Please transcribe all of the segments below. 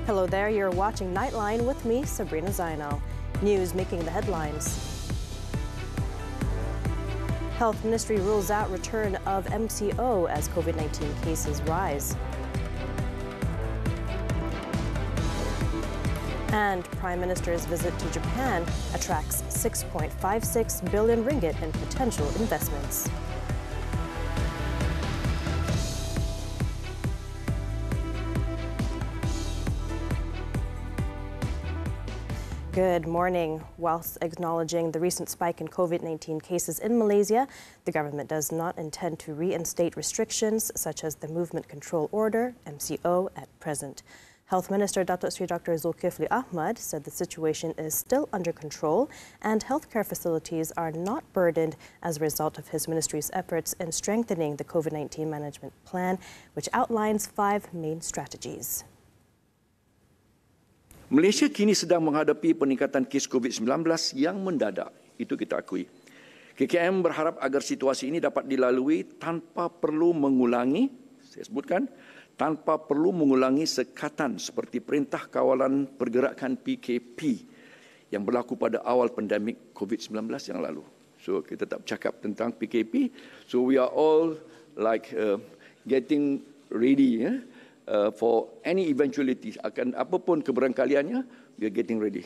Hello there, you're watching Nightline with me, Sabrina Zainal. News making the headlines. Health Ministry rules out return of MCO as COVID-19 cases rise. And Prime Minister's visit to Japan attracts 6.56 billion ringgit in potential investments. Good morning. Whilst acknowledging the recent spike in COVID-19 cases in Malaysia, the government does not intend to reinstate restrictions such as the Movement Control Order, MCO, at present. Health Minister Dr. Dzulkefly said the situation is still under control and healthcare facilities are not burdened as a result of his ministry's efforts in strengthening the COVID-19 management plan, which outlines 5 main strategies. Malaysia kini sedang menghadapi peningkatan kes COVID-19 yang mendadak. Itu kita akui. KKM berharap agar situasi ini dapat dilalui tanpa perlu mengulangi, saya sebutkan, tanpa perlu mengulangi sekatan seperti Perintah Kawalan Pergerakan PKP yang berlaku pada awal pandemik COVID-19 yang lalu. So kita tak bercakap tentang PKP. So we are all like getting ready for any eventualities, akan apapun keberangkaliannya, we are getting ready.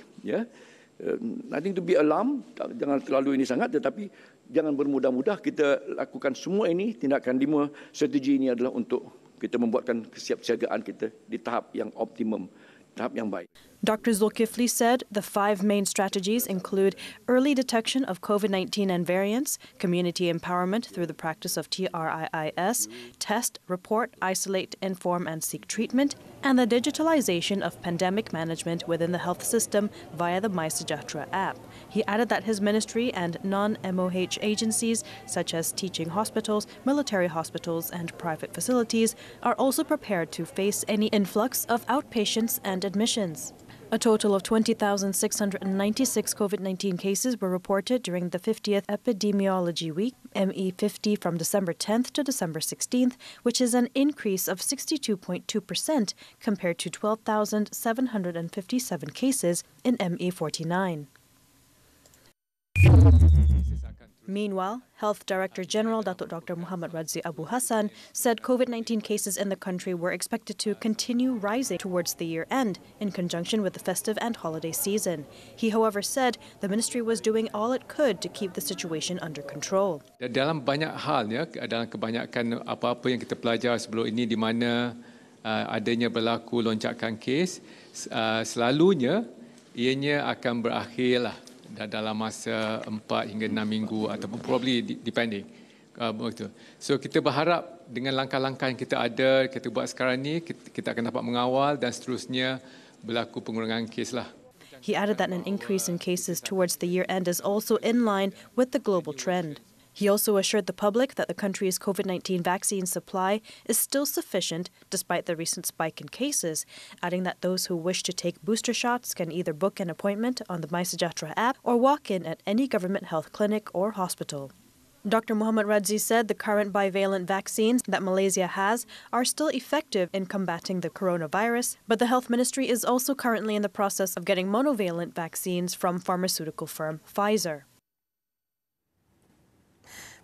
Nothing to be alarmed, jangan terlalu ini sangat, tetapi jangan bermudah-mudah. Kita lakukan semua ini, tindakan 5 strategi ini adalah untuk kita membuatkan kesiapsiagaan kita di tahap yang optimum, tahap yang baik. Dr. Dzulkefly said the 5 main strategies include early detection of COVID-19 and variants, community empowerment through the practice of TRIIS, test, report, isolate, inform and seek treatment, and the digitalization of pandemic management within the health system via the MySejahtera app. He added that his ministry and non-MOH agencies such as teaching hospitals, military hospitals and private facilities are also prepared to face any influx of outpatients and admissions. A total of 20,696 COVID-19 cases were reported during the 50th Epidemiology Week, ME50, from December 10th to December 16th, which is an increase of 62.2% compared to 12,757 cases in ME49. Meanwhile, Health Director General Dr. Muhammad Radzi Abu Hassan said COVID-19 cases in the country were expected to continue rising towards the year end in conjunction with the festive and holiday season. He, however, said the ministry was doing all it could to keep the situation under control. Dalam banyak halnya, dalam kebanyakan apa-apa yang kita pelajar sebelum ini di mana adanya berlaku lonjakan kes, selalunya ianya akan berakhirlah dalam masa 4 hingga 6 minggu ataupun probably depending. So kita berharap dengan langkah-langkah yang kita ada, kita buat sekarang ni, kita akan dapat mengawal dan seterusnya berlaku pengurangan kes lah. He added that an increase in cases towards the year end is also in line with the global trend. He also assured the public that the country's COVID-19 vaccine supply is still sufficient despite the recent spike in cases, adding that those who wish to take booster shots can either book an appointment on the MySejahtera app or walk in at any government health clinic or hospital. Dr. Muhammad Radzi said the current bivalent vaccines that Malaysia has are still effective in combating the coronavirus, but the Health Ministry is also currently in the process of getting monovalent vaccines from pharmaceutical firm Pfizer.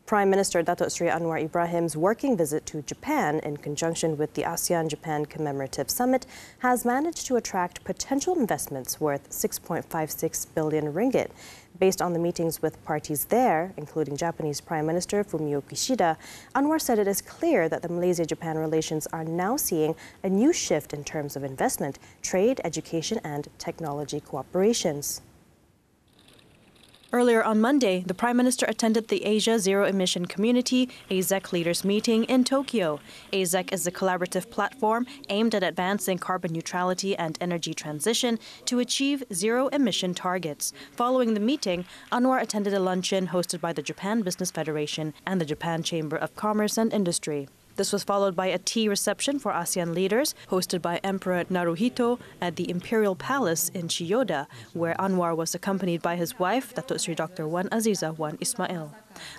Prime Minister Datuk Seri Anwar Ibrahim's working visit to Japan in conjunction with the ASEAN-Japan Commemorative Summit has managed to attract potential investments worth 6.56 billion ringgit. Based on the meetings with parties there, including Japanese Prime Minister Fumio Kishida, Anwar said it is clear that the Malaysia-Japan relations are now seeing a new shift in terms of investment, trade, education and technology cooperations. Earlier on Monday, the Prime Minister attended the Asia Zero Emission Community AZEC Leaders Meeting in Tokyo. AZEC is a collaborative platform aimed at advancing carbon neutrality and energy transition to achieve zero emission targets. Following the meeting, Anwar attended a luncheon hosted by the Japan Business Federation and the Japan Chamber of Commerce and Industry. This was followed by a tea reception for ASEAN leaders hosted by Emperor Naruhito at the Imperial Palace in Chiyoda, where Anwar was accompanied by his wife, Datuk Seri Dr. Wan Aziza Wan Ismail.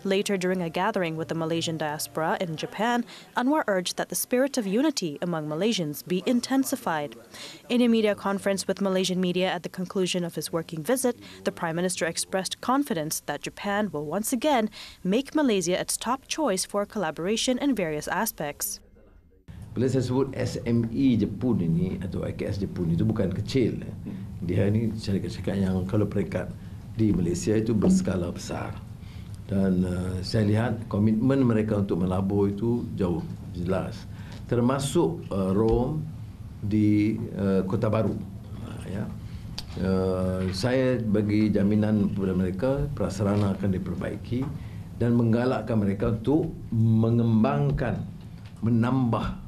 Later, during a gathering with the Malaysian diaspora in Japan, Anwar urged that the spirit of unity among Malaysians be intensified. In a media conference with Malaysian media at the conclusion of his working visit, the Prime Minister expressed confidence that Japan will once again make Malaysia its top choice for collaboration in various aspects. Bila saya sebut SME Jepun ini atau IKS Jepun itu bukan kecil. Dia ini syarikat-syarikat yang kalau peringkat di Malaysia itu berskala besar. Dan saya lihat komitmen mereka untuk melabur itu jauh jelas. Termasuk Rome di Kota Baru. Ya. Saya bagi jaminan kepada mereka prasarana akan diperbaiki dan menggalakkan mereka untuk mengembangkan, menambah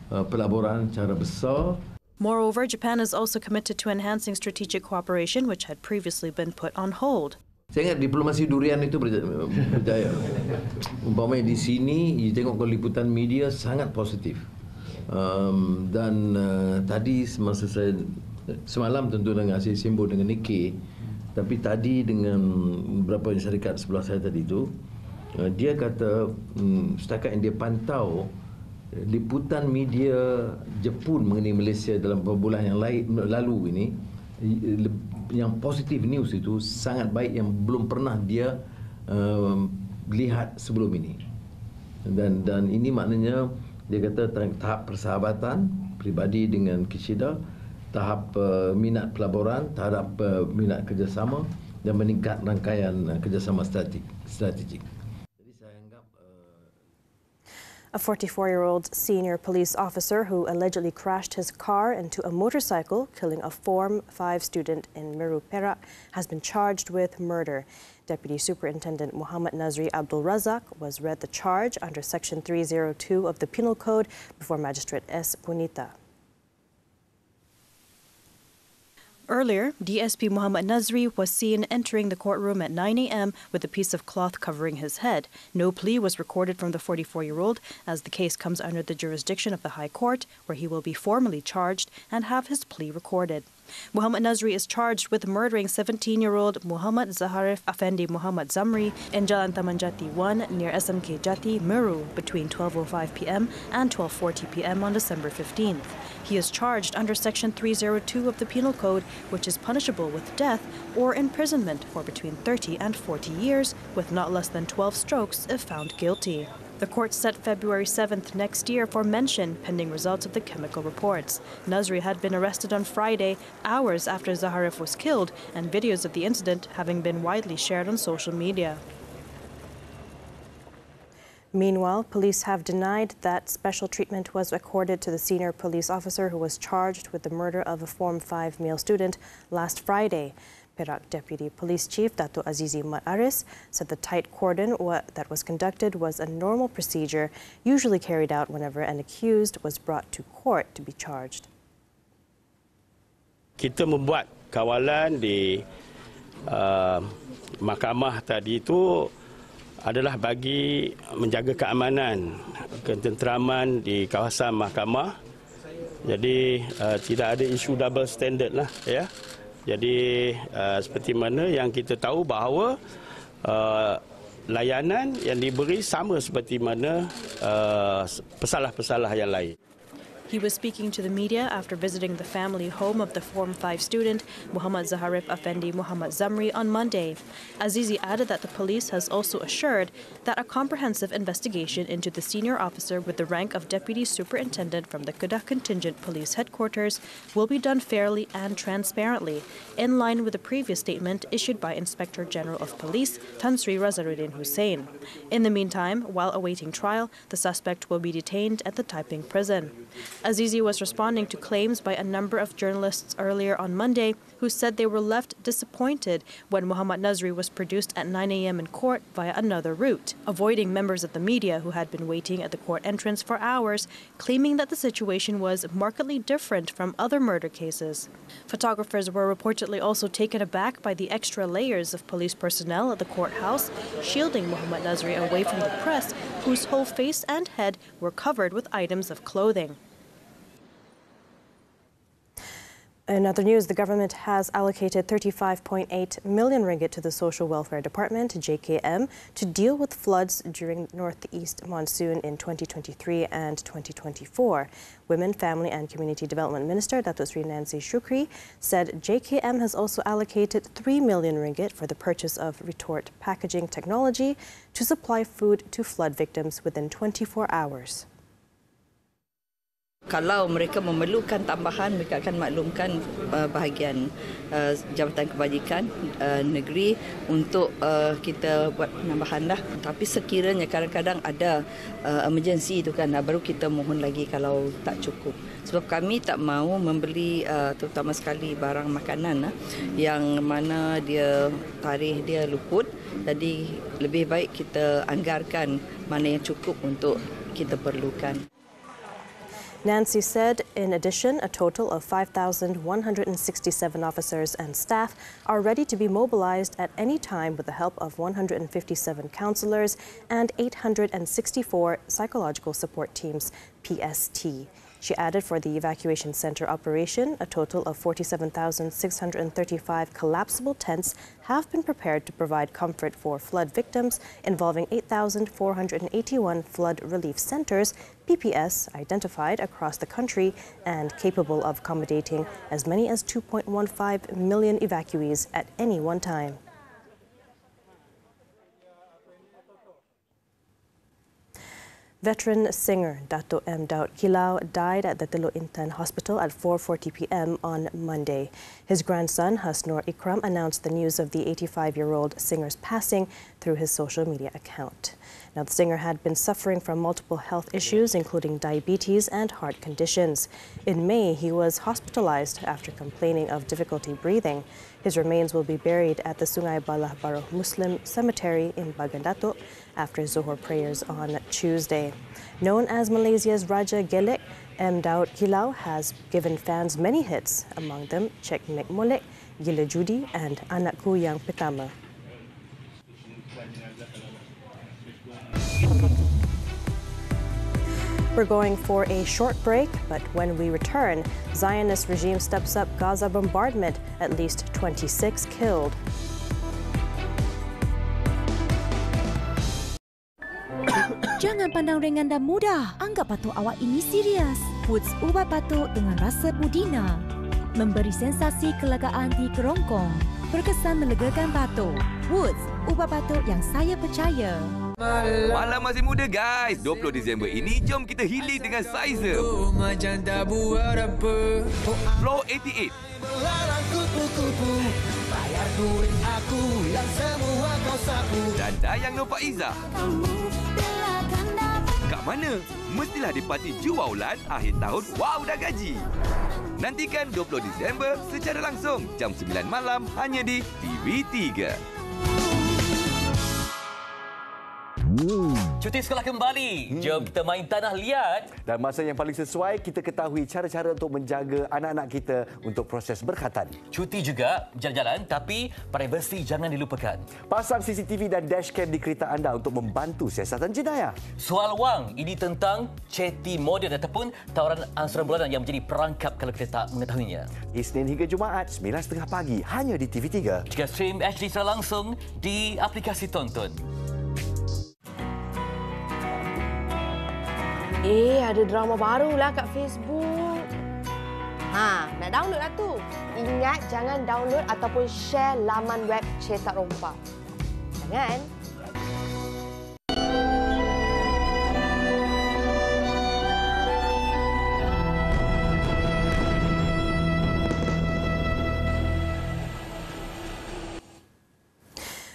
pelaburan secara besar. Moreover, Japan is also committed to enhancing strategic cooperation, which had previously been put on hold. Saya ingat diplomasi durian itu berjaya. Umpamanya di sini, you tengok liputan media sangat positif. Dan tadi semasa saya semalam tentu dengan saya simbol dengan Nikkei, tapi tadi dengan beberapa syarikat sebelah saya tadi itu, dia kata setakat yang dia pantau liputan media Jepun mengenai Malaysia dalam beberapa bulan yang lalu ini, yang positif news itu sangat baik yang belum pernah dia lihat sebelum ini. Dan ini maknanya dia kata tahap persahabatan pribadi dengan Kishida, tahap minat pelaburan, tahap minat kerjasama dan meningkat rangkaian kerjasama strategik. A 44-year-old senior police officer who allegedly crashed his car into a motorcycle, killing a Form 5 student in Meru, Perak, has been charged with murder. Deputy Superintendent Muhammad Nazri Abdul Razak was read the charge under Section 302 of the Penal Code before Magistrate S. Punita. Earlier, DSP Muhammad Nazri was seen entering the courtroom at 9 a.m. with a piece of cloth covering his head. No plea was recorded from the 44-year-old, as the case comes under the jurisdiction of the High Court, where he will be formally charged and have his plea recorded. Muhammad Nazri is charged with murdering 17-year-old Muhammad Zaharif Effendi Muhammad Zamri in Jalan Taman Jati 1 near SMK Jati, Meru, between 12:05 p.m. and 12:40 p.m. on December 15th. He is charged under Section 302 of the Penal Code, which is punishable with death or imprisonment for between 30 and 40 years, with not less than 12 strokes if found guilty. The court set February 7th next year for mention, pending results of the chemical reports. Nazri had been arrested on Friday, hours after Zaharif was killed, and videos of the incident having been widely shared on social media. Meanwhile, police have denied that special treatment was accorded to the senior police officer who was charged with the murder of a Form 5 male student last Friday. Perak Deputy Police Chief Dato' Azizi Mat Aris said the tight cordon that was conducted was a normal procedure usually carried out whenever an accused was brought to court to be charged. Kita membuat kawalan di mahkamah tadi itu adalah bagi menjaga keamanan, ketenteraman di kawasan mahkamah. Jadi tidak ada isu double standard lah, ya. Jadi seperti mana yang kita tahu bahawa layanan yang diberi sama seperti mana pesalah-pesalah yang lain. He was speaking to the media after visiting the family home of the Form 5 student, Muhammad Zaharif Effendi Muhammad Zamri, on Monday. Azizi added that the police has also assured that a comprehensive investigation into the senior officer with the rank of Deputy Superintendent from the Kedah Contingent Police Headquarters will be done fairly and transparently, in line with the previous statement issued by Inspector General of Police, Tan Sri Razaruddin Hussein. In the meantime, while awaiting trial, the suspect will be detained at the Taiping prison. Azizi was responding to claims by a number of journalists earlier on Monday who said they were left disappointed when Muhammad Nazri was produced at 9 a.m. in court via another route, avoiding members of the media who had been waiting at the court entrance for hours, claiming that the situation was markedly different from other murder cases. Photographers were reportedly also taken aback by the extra layers of police personnel at the courthouse, shielding Muhammad Nazri away from the press, whose whole face and head were covered with items of clothing. In other news, the government has allocated 35.8 million ringgit to the Social Welfare Department, JKM, to deal with floods during northeast monsoon in 2023 and 2024. Women, Family and Community Development Minister Datuk Sri Nancy Shukri said JKM has also allocated 3 million ringgit for the purchase of retort packaging technology to supply food to flood victims within 24 hours. Kalau mereka memerlukan tambahan, mereka akan maklumkan bahagian Jabatan Kebajikan Negeri untuk kita buat penambahanlah. Tapi sekiranya kadang-kadang ada emergency itu kan, baru kita mohon lagi kalau tak cukup. Sebab kami tak mahu membeli terutama sekali barang makanan yang mana dia tarikh dia luput. Jadi lebih baik kita anggarkan mana yang cukup untuk kita perlukan. Nancy said, in addition, a total of 5,167 officers and staff are ready to be mobilized at any time with the help of 157 counsellors and 864 psychological support teams, PST. She added for the evacuation center operation, a total of 47,635 collapsible tents have been prepared to provide comfort for flood victims, involving 8,481 flood relief centers, PPS, identified across the country and capable of accommodating as many as 2.15 million evacuees at any one time. Veteran singer Dato' M. Dzulkefly died at the Teluk Intan Hospital at 4:40 p.m. on Monday. His grandson, Hasnur Ikram, announced the news of the 85-year-old singer's passing through his social media account. Now, the singer had been suffering from multiple health issues, including diabetes and heart conditions. In May, he was hospitalized after complaining of difficulty breathing. His remains will be buried at the Sungai Balah Baroh Muslim Cemetery in Bagan Datuk after Zuhur prayers on Tuesday. Known as Malaysia's Raja Gelek, M. Dzulkefly has given fans many hits, among them Cek Mek Molek, Gila Judi and Anakku Yang Pertama. We're going for a short break, but when we return, Zionist regime steps up Gaza bombardment, at least 26 killed. Jangan pandang ringan dan mudah. Anggap batuk awak ini serius. Woods ubat batuk dengan rasa pudina. Memberi sensasi kelegaan di kerongkong. Berkesan melegakan batuk. Woods ubat batuk yang saya percaya. Malam masih muda guys. 20 Disember ini jom kita healing dengan Sizer. Flow 88. Dan Dayang Nur Faizah. Kat mana? Mestilah di parti juaulan akhir tahun wow dah gaji. Nantikan 20 Disember secara langsung jam 9 malam hanya di TV3. Cuti sekolah kembali. Jom kita main tanah liat. Dan masa yang paling sesuai, kita ketahui cara-cara untuk menjaga anak-anak kita untuk proses berkhatan. Cuti juga jalan-jalan, tapi privasi jangan dilupakan. Pasang CCTV dan dashcam di kereta anda untuk membantu siasatan jenayah. Soal wang, ini tentang ceti moden ataupun tawaran angsuran bulanan yang menjadi perangkap kalau kita tak mengetahuinya. Isnin hingga Jumaat, 9.30 pagi, hanya di TV3. Juga stream HD secara langsung di aplikasi Tonton. Ada drama baru lah kat Facebook. Nak download lah tu. Ingat jangan download ataupun share laman web cetak rompak. Jangan.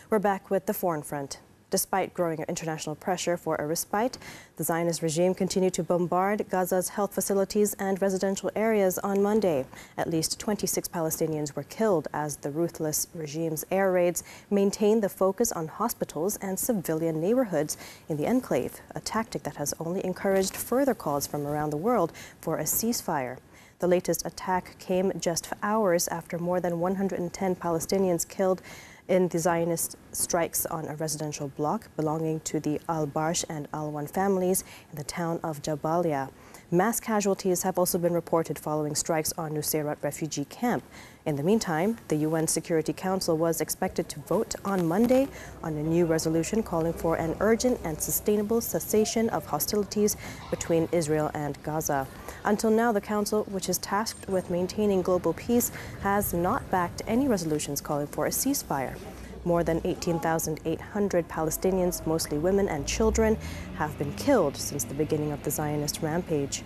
We're back with the foreign front. Despite growing international pressure for a respite, the Zionist regime continued to bombard Gaza's health facilities and residential areas on Monday. At least 26 Palestinians were killed as the ruthless regime's air raids maintained the focus on hospitals and civilian neighborhoods in the enclave, a tactic that has only encouraged further calls from around the world for a ceasefire. The latest attack came just hours after more than 110 Palestinians killed in the Zionist strikes on a residential block belonging to the Al-Barsh and Al-Wan families in the town of Jabalia. Mass casualties have also been reported following strikes on Nusairat refugee camp. In the meantime, the UN Security Council was expected to vote on Monday on a new resolution calling for an urgent and sustainable cessation of hostilities between Israel and Gaza. Until now, the Council, which is tasked with maintaining global peace, has not backed any resolutions calling for a ceasefire. More than 18,800 Palestinians, mostly women and children, have been killed since the beginning of the Zionist rampage.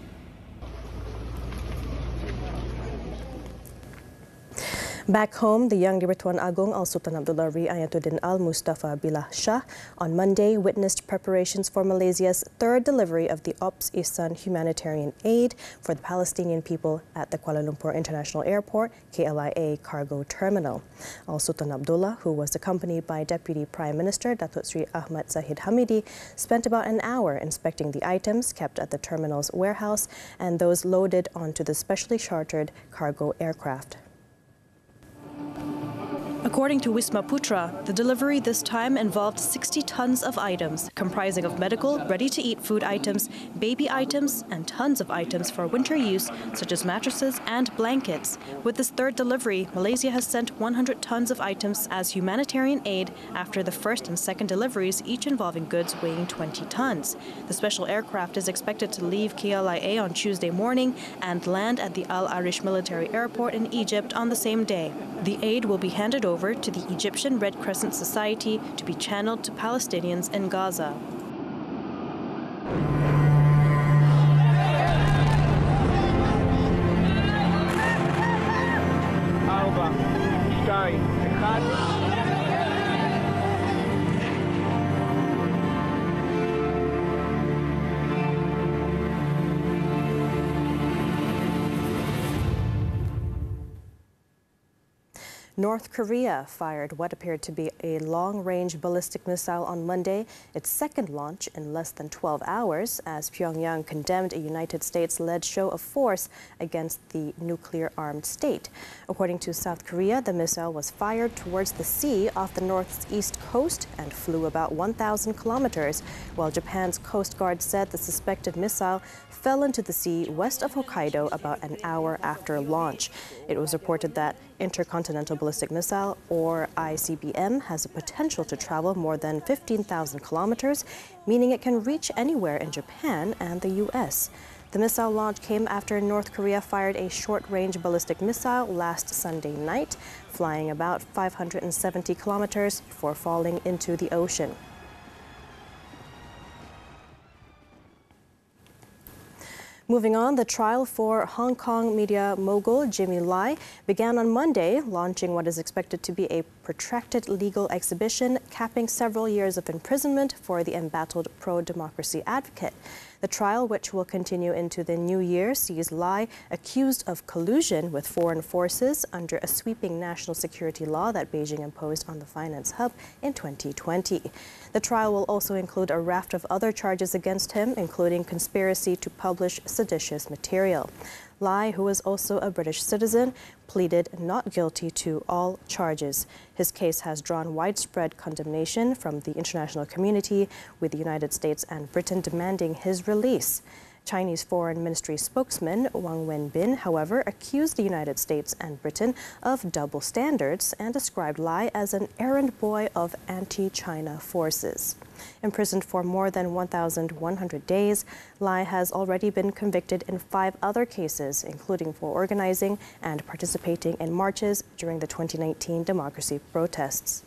Back home, the Yang di-Pertuan Agong Al-Sultan Abdullah Ri Ayatuddin Al-Mustafa Billah Shah on Monday witnessed preparations for Malaysia's third delivery of the Ops Ihsan humanitarian aid for the Palestinian people at the Kuala Lumpur International Airport, KLIA cargo terminal. Al-Sultan Abdullah, who was accompanied by Deputy Prime Minister Datuk Sri Ahmad Zahid Hamidi, spent about an hour inspecting the items kept at the terminal's warehouse and those loaded onto the specially chartered cargo aircraft. According to Wisma Putra, the delivery this time involved 60 tons of items, comprising of medical, ready-to-eat food items, baby items, and tons of items for winter use, such as mattresses and blankets. With this third delivery, Malaysia has sent 100 tons of items as humanitarian aid after the first and second deliveries, each involving goods weighing 20 tons. The special aircraft is expected to leave KLIA on Tuesday morning and land at the Al Arish military airport in Egypt on the same day. The aid will be handed over to the Egyptian Red Crescent Society to be channeled to Palestinians in Gaza. North Korea fired what appeared to be a long-range ballistic missile on Monday, its second launch in less than 12 hours, as Pyongyang condemned a United States-led show of force against the nuclear-armed state. According to South Korea, the missile was fired towards the sea off the northeast coast and flew about 1,000 kilometers, while Japan's Coast Guard said the suspected missile fell into the sea west of Hokkaido about an hour after launch. It was reported that Intercontinental Ballistic Missile, or ICBM, has a potential to travel more than 15,000 kilometers, meaning it can reach anywhere in Japan and the U.S. The missile launch came after North Korea fired a short-range ballistic missile last Sunday night, flying about 570 kilometers before falling into the ocean. Moving on, the trial for Hong Kong media mogul Jimmy Lai began on Monday, launching what is expected to be a protracted legal exhibition, capping several years of imprisonment for the embattled pro-democracy advocate. The trial, which will continue into the new year, sees Lai accused of collusion with foreign forces under a sweeping national security law that Beijing imposed on the finance hub in 2020. The trial will also include a raft of other charges against him, including conspiracy to publish seditious material. Lai, who is also a British citizen, pleaded not guilty to all charges. His case has drawn widespread condemnation from the international community, with the United States and Britain demanding his release. Chinese Foreign Ministry spokesman Wang Wenbin, however, accused the United States and Britain of double standards and described Lai as an errand boy of anti-China forces. Imprisoned for more than 1,100 days, Lai has already been convicted in 5 other cases, including for organizing and participating in marches during the 2019 democracy protests.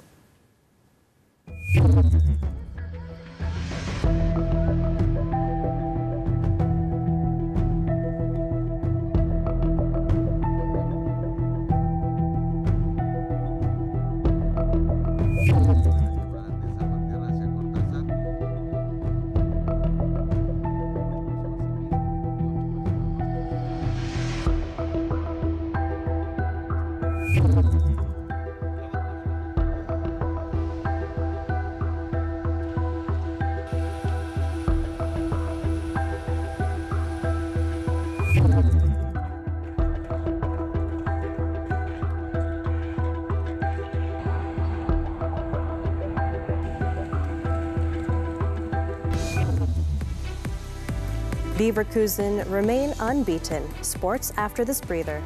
Leverkusen remain unbeaten. Sports after this breather.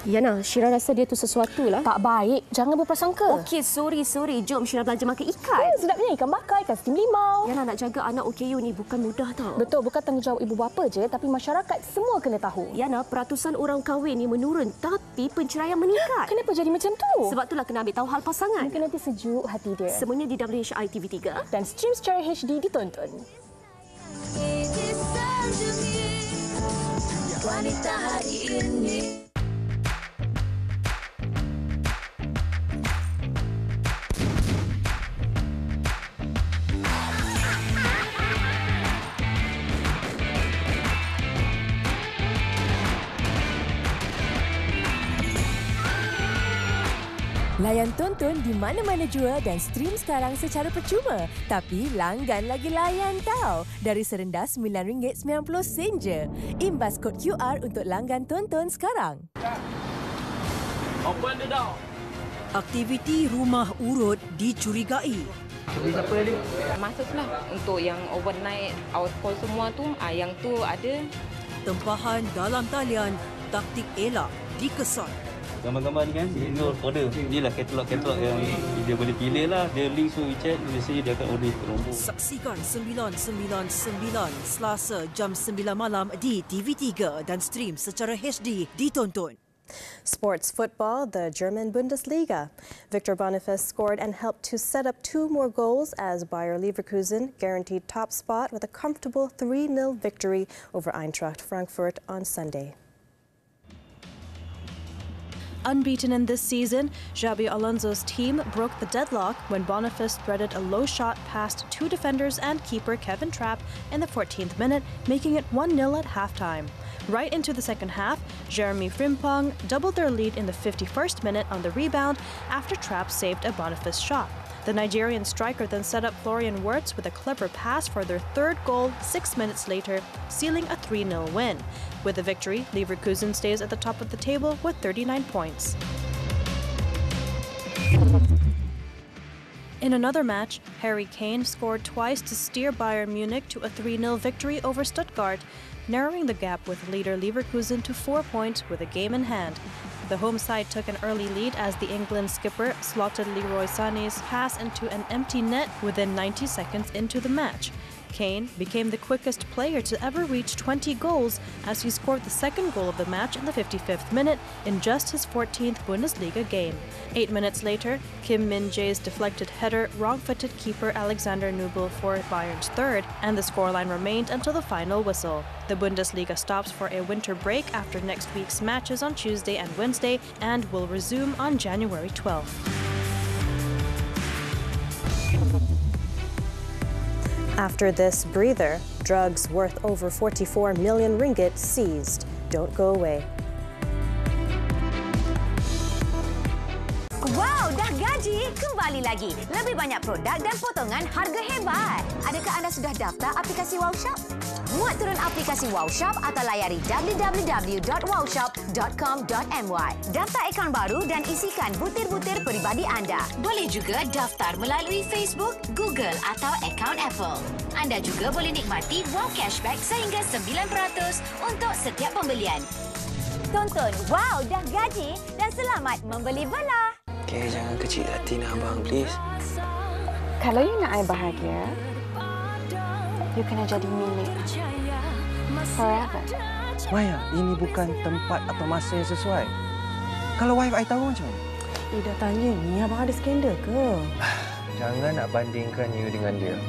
Yana, Syira rasa dia tu sesuatu lah. Tak baik. Jangan berprasangka. Okey, sorry. Jom Syira belanja makan ikan. Sedapnya ikan bakar, ikan steam limau. Yana, nak jaga anak OKU ni bukan mudah tau. Betul, bukan tanggungjawab ibu bapa je, tapi masyarakat semua kena tahu. Yana, peratusan orang kahwin ni menurun tapi penceraian meningkat. Kenapa jadi macam tu? Sebab itulah kena ambil tahu hal pasangan. Mungkin nanti sejuk hati dia. Semuanya di WHI TV3 dan stream secara HD ditonton. Wanita hari ini. Layan tonton di mana-mana jua dan stream sekarang secara percuma. Tapi langgan lagi layan tau. Dari serendah RM9.90 je. Imbas kod QR untuk langgan tonton sekarang. Open the door. Aktiviti rumah urut dicurigai. Siapa ni? Masuklah untuk yang overnight out call semua tu, yang tu ada. Tempahan dalam talian, taktik elak dikesan. Gambar-gambar ni kan, dia order. Inilah katalog-katalog yang dia boleh pilih lah. Dia link so WeChat, biasanya dia akan order terombo. Saksikan 999 Selasa jam 9 malam di TV3 dan stream secara HD ditonton. Sports football, the German Bundesliga. Victor Boniface scored and helped to set up 2 more goals as Bayer Leverkusen guaranteed top spot with a comfortable 3-0 victory over Eintracht Frankfurt on Sunday. Unbeaten in this season, Xabi Alonso's team broke the deadlock when Boniface threaded a low shot past 2 defenders and keeper Kevin Trapp in the 14th minute, making it 1-0 at halftime. Right into the second half, Jeremy Frimpong doubled their lead in the 51st minute on the rebound after Trapp saved a Boniface shot. The Nigerian striker then set up Florian Wirtz with a clever pass for their 3rd goal 6 minutes later, sealing a 3-0 win. With the victory, Leverkusen stays at the top of the table with 39 points. In another match, Harry Kane scored twice to steer Bayern Munich to a 3-0 victory over Stuttgart, narrowing the gap with leader Leverkusen to 4 points with a game in hand. The home side took an early lead as the England skipper slotted Leroy Sané's pass into an empty net within 90 seconds into the match. Kane became the quickest player to ever reach 20 goals as he scored the 2nd goal of the match in the 55th minute in just his 14th Bundesliga game. 8 minutes later, Kim Min-jae's deflected header wrong-footed keeper Alexander Nubel for Bayern's 3rd, and the scoreline remained until the final whistle. The Bundesliga stops for a winter break after next week's matches on Tuesday and Wednesday and will resume on January 12th. After this breather, drugs worth over 44 million ringgit seized. Don't go away. Wow, dah gaji? Kembali lagi. Lebih banyak produk dan potongan harga hebat. Adakah anda sudah daftar aplikasi WowShop? Muat turun aplikasi WowShop atau layari www.wowshop.com.my. Daftar akaun baru dan isikan butir-butir peribadi anda. Boleh juga daftar melalui Facebook, Google atau akaun Apple. Anda juga boleh nikmati Wow Cashback sehingga 9% untuk setiap pembelian. Tonton Wow dah gaji dan selamat membeli belah. Okay, jangan kecil hati nak abang, please. Kalau you nak I bahagia, you kena jadi milik forever. Maya, ini bukan tempat atau masa yang sesuai. Kalau wife I tahu macam mana? Dah tanya ni, abang ada skandal ke? Jangan nak bandingkan you dengan dia.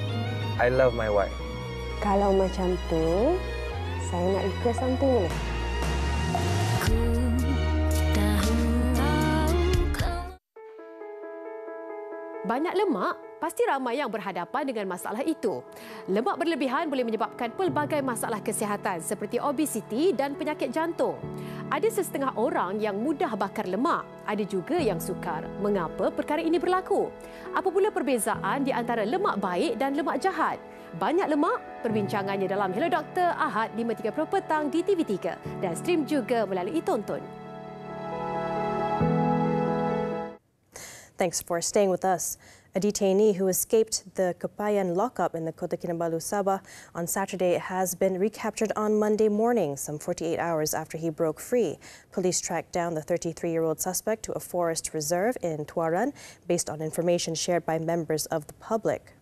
I love my wife. Kalau macam tu, saya nak request something boleh? Banyak lemak, pasti ramai yang berhadapan dengan masalah itu. Lemak berlebihan boleh menyebabkan pelbagai masalah kesihatan seperti obesiti dan penyakit jantung. Ada setengah orang yang mudah bakar lemak, ada juga yang sukar. Mengapa perkara ini berlaku? Apa pula perbezaan di antara lemak baik dan lemak jahat? Banyak lemak, perbincangannya dalam Hello Doktor Ahad 5.30 petang di TV3 dan stream juga melalui tonton. Thanks for staying with us. A detainee who escaped the Kepayan lockup in the Kota Kinabalu, Sabah on Saturday has been recaptured on Monday morning, some 48 hours after he broke free. Police tracked down the 33-year-old suspect to a forest reserve in Tuaran based on information shared by members of the public.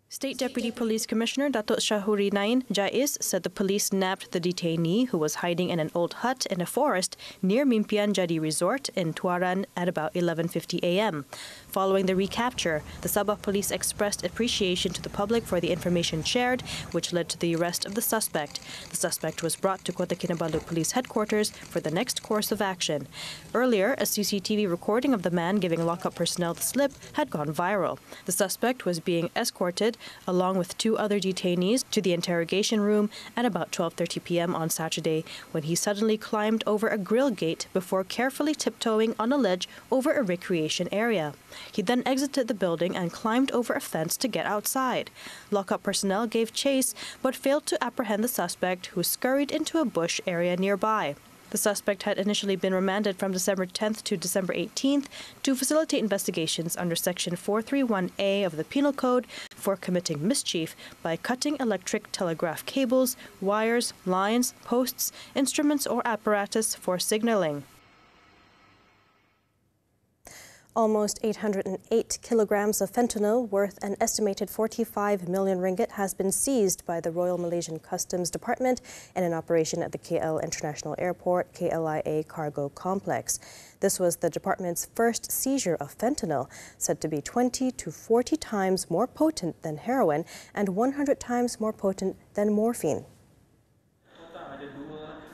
State Deputy Police Commissioner Datuk Syahuri Nain Jais said the police nabbed the detainee who was hiding in an old hut in a forest near Mimpian Jadi Resort in Tuaran at about 11:50 a.m. Following the recapture, the Sabah police expressed appreciation to the public for the information shared, which led to the arrest of the suspect. The suspect was brought to Kota Kinabalu Police Headquarters for the next course of action. Earlier, a CCTV recording of the man giving lockup personnel the slip had gone viral. The suspect was being escorted along with two other detainees to the interrogation room at about 12:30 p.m. on Saturday when he suddenly climbed over a grill gate before carefully tiptoeing on a ledge over a recreation area. He then exited the building and climbed over a fence to get outside. Lockup personnel gave chase but failed to apprehend the suspect, who scurried into a bush area nearby. The suspect had initially been remanded from December 10th to December 18th to facilitate investigations under Section 431A of the Penal Code for committing mischief by cutting electric telegraph cables, wires, lines, posts, instruments or apparatus for signaling. Almost 808 kilograms of fentanyl, worth an estimated 45 million ringgit, has been seized by the Royal Malaysian Customs Department in an operation at the KL International Airport KLIA cargo complex. This was the department's first seizure of fentanyl, said to be 20 to 40 times more potent than heroin and 100 times more potent than morphine.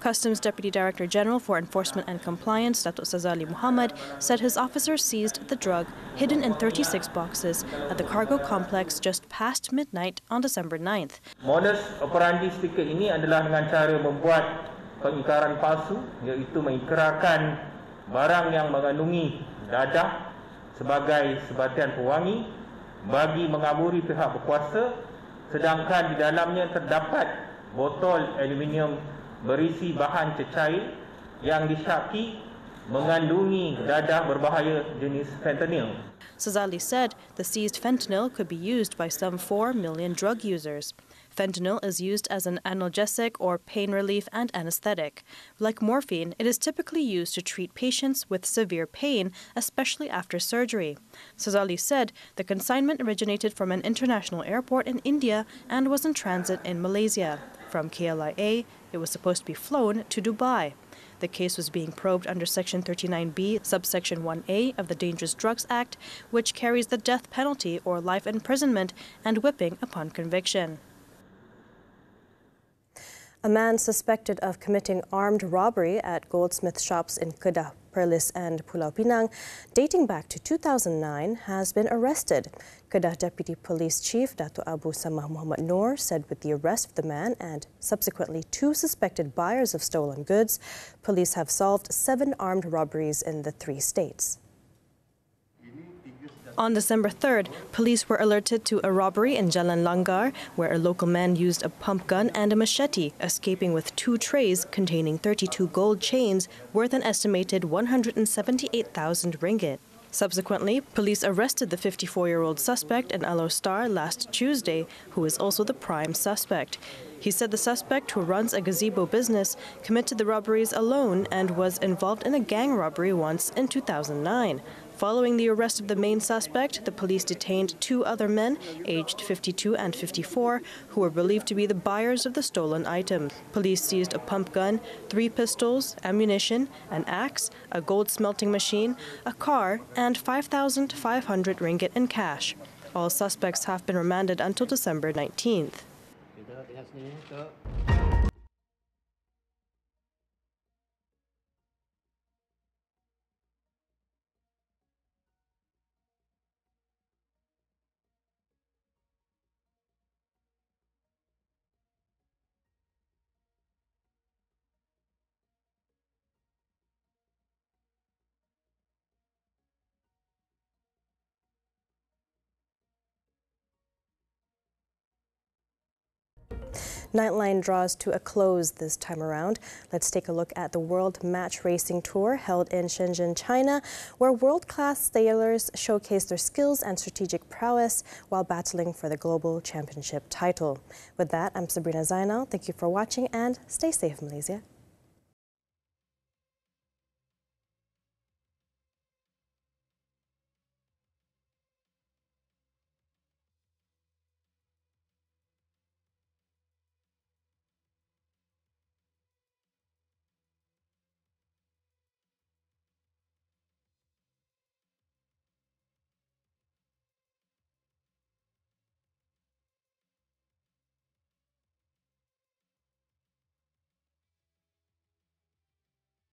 Customs Deputy Director General for Enforcement and Compliance, Datuk Sazali Muhammad, said his officers seized the drug hidden in 36 boxes at the cargo complex just past midnight on December 9th. Modus operandi stiker ini adalah dengan cara membuat pengikaran palsu, iaitu mengikrarkan barang yang mengandungi dadah sebagai sebatian pewangi bagi mengaburi pihak berkuasa, sedangkan di dalamnya terdapat botol aluminium berisi bahan cecair yang disyaki mengandungi dadah berbahaya jenis fentanyl. Sazali said the seized fentanyl could be used by some 4 million drug users. Fentanyl is used as an analgesic or pain relief and anesthetic. Like morphine, it is typically used to treat patients with severe pain, especially after surgery. Sazali said the consignment originated from an international airport in India and was in transit in Malaysia. From KLIA, it was supposed to be flown to Dubai. The case was being probed under Section 39B, subsection 1A of the Dangerous Drugs Act, which carries the death penalty or life imprisonment and whipping upon conviction. A man suspected of committing armed robbery at goldsmith shops in Kedah, Perlis and Pulau Pinang, dating back to 2009, has been arrested. Kedah Deputy Police Chief Datuk Abu Samah Muhammad Noor said with the arrest of the man and subsequently 2 suspected buyers of stolen goods, police have solved 7 armed robberies in the 3 states. On December 3rd, police were alerted to a robbery in Jalan Langgar, where a local man used a pump gun and a machete, escaping with 2 trays containing 32 gold chains worth an estimated 178,000 ringgit. Subsequently, police arrested the 54-year-old suspect in Alo Star last Tuesday, who is also the prime suspect. He said the suspect, who runs a gazebo business, committed the robberies alone and was involved in a gang robbery once in 2009. Following the arrest of the main suspect, the police detained 2 other men, aged 52 and 54, who were believed to be the buyers of the stolen items. Police seized a pump gun, 3 pistols, ammunition, an axe, a gold smelting machine, a car, and 5,500 ringgit in cash. All suspects have been remanded until December 19th. Nightline draws to a close this time around. Let's take a look at the World Match Racing Tour held in Shenzhen, China, where world-class sailors showcase their skills and strategic prowess while battling for the global championship title. With that, I'm Sabrina Zainal. Thank you for watching and stay safe, Malaysia.